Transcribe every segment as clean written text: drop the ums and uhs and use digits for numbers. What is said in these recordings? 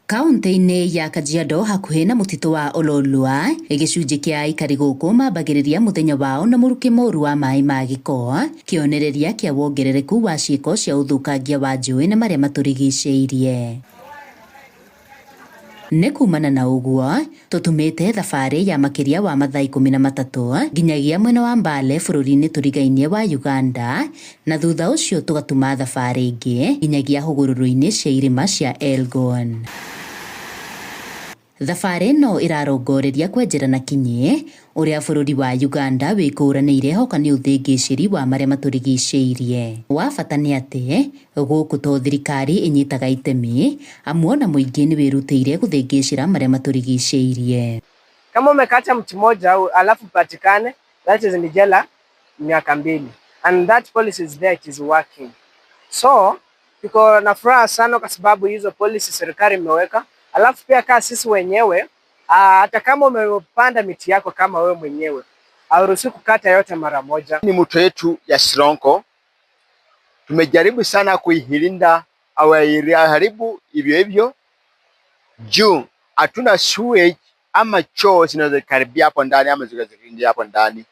Kaunti-inĩ ya Kajiado hakuhĩ na mũtitũ wa Ololua, gĩcunjĩ kĩa aikari gũkũ mambagĩrĩria mũthenya wao na mũrukĩ mũru wa maĩ ma gĩko, kĩonereria kĩa wongerereku wa ciĩko cia ũthũkangia wa njũĩ na marĩa matũrigicĩirie. Nĩ kumana na ũguo, tũtumĩte thabarĩ ya makĩria wa mathaa 13 nginyagia mwena wa Mbale bũrũri-inĩ tũrigainie wa Uganda, na thutha ũcio tũgatuma thabarĩ ingĩ nginyagia hũgũrũrũ-inĩ cia irĩma cia Elgon. Thabarĩ ĩno ĩrarongoreria kwenjera na kinyi ũrĩa bũrũri wa Uganda wĩkũranĩire hoka nĩ ũthĩngĩcĩri wa marĩa matũrigicĩirie. Wa bata nĩ atĩ gũkũ to thirikari ĩnyitaga itemi, amu na mũingĩ nĩ wĩrutĩire gũthĩngĩcĩra marĩa matũrigicĩirie. Kama umekata mti moja alafu patikane, that is ni jela miaka 2, and that policy is there, it is working. So tuko na furaha sana kwa sababu hizo policy serikali imeweka. Alafu pia kaa sisi wenyewe, hata kama umepanda miti yako kama wewe mwenyewe, hauruhusiwi kukata yote mara moja. Ni mto yetu ya Sironko, tumejaribu sana kuihilinda au haribu hivyo juu hatuna sewage ama choo zinazokaribia hapo ndani ama zinazoingia hapo ndani.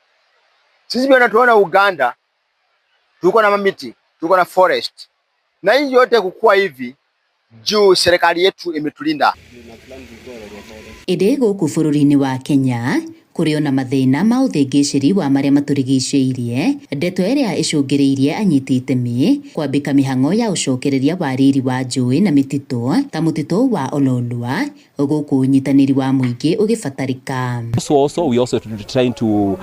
Sisi pia tunaona Uganda tuko na mamiti, tuko na forest, na hii yote kukua hivi juu serikali yetu imetulinda. Ĩndĩ gũkũ bũrũri-inĩ wa Kenya kũrĩ ona mathĩna ma ũthĩngĩcĩri wa marĩa matũrigicĩirie, ndeto ĩrĩa ĩcũngĩrĩirie anyiti itemi kwambĩka mĩhang'o ya ũcokereria wa riri wa njũĩ na mĩtitũ ta mũtitũ wa Ololua, gũkũ ũnyitanĩri wa mũingĩ ũgĩbatarĩka. Also we also trying to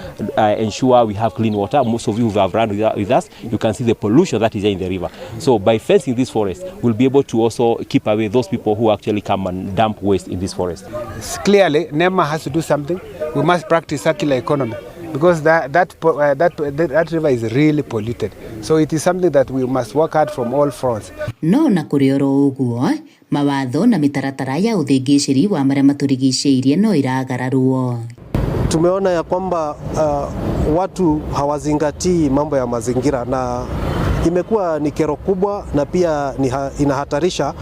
ensure we have clean water. Most of you who have run with us, you can see the pollution that is in the river. So by fencing this forest, we'll be able to also keep away those people who actually come and dump waste in this forest. Clearly, NEMA has to do something. We must practice circular economy because that river is really polluted. So it is something that we must work hard from all fronts. No na kũrĩ oro ũguo, mawatho na mĩtaratara ya ũthĩngĩcĩri wa marĩa matũrigicĩirie no iragararwo. Tumeona ya kwamba watu hawazingatii mambo ya mazingira na imekuwa ni kero kubwa, na pia inahatarisha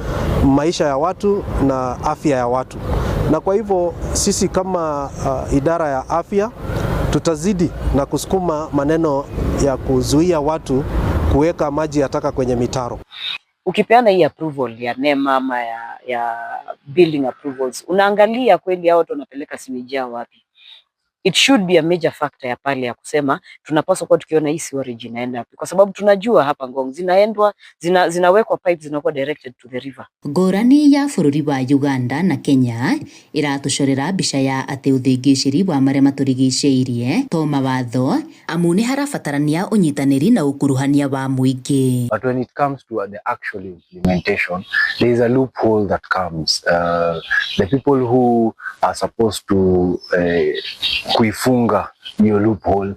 maisha ya watu na afya ya watu. Na kwa hivyo sisi kama idara ya afya tutazidi na kusukuma maneno ya kuzuia watu kuweka maji ya taka kwenye mitaro. Ukipeana hii approval ya NEMA ama ya building approvals, unaangalia kweli hao watu wanapeleka sewage wapi. It should be a major factor ya pale ya kusema tunapaswa kwa tukiona hii sewerage inaenda wapi, kwa sababu tunajua hapa Ngong zinawekwa pipes zinakuwa directed to the river. Ngũrani ya bũrũri wa Uganda na Kenya ĩratũcorera mbica ya atĩ ũthĩngĩcĩri wa marĩa matũrigicĩirie to mawatho, amu nĩ harabatarania ũnyitanĩri na ũkuruhania wa mũingĩ. But when it comes to the actual implementation, there is a loophole that comes. The people who are supposed to kuifunga hiyo loophole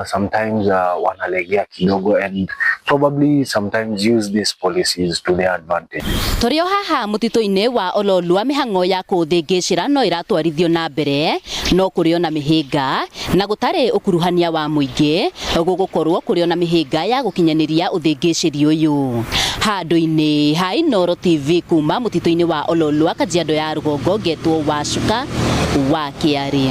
sometimes wanalegea kidogo and probably sometimes use these policies to their advantage. Tũrĩ haha mũtitũ-inĩ wa Ololua, mĩhang'o ya kũthĩngĩcĩra no ĩratwarithio na mbere, no kũrĩ ona mĩhĩnga na gũtarĩ ũkuruhania wa mũingĩ, gũgũkorwo kũrĩ ona mĩhĩnga ya gũkinyanĩria ũthĩngĩcĩri ũyũ. Handũ-inĩ ha Inooro TV kuma mũtitũ-inĩ wa Ololua, Kajiado ya rũgongo, ngetwo Wacuka wa Kĩarĩ.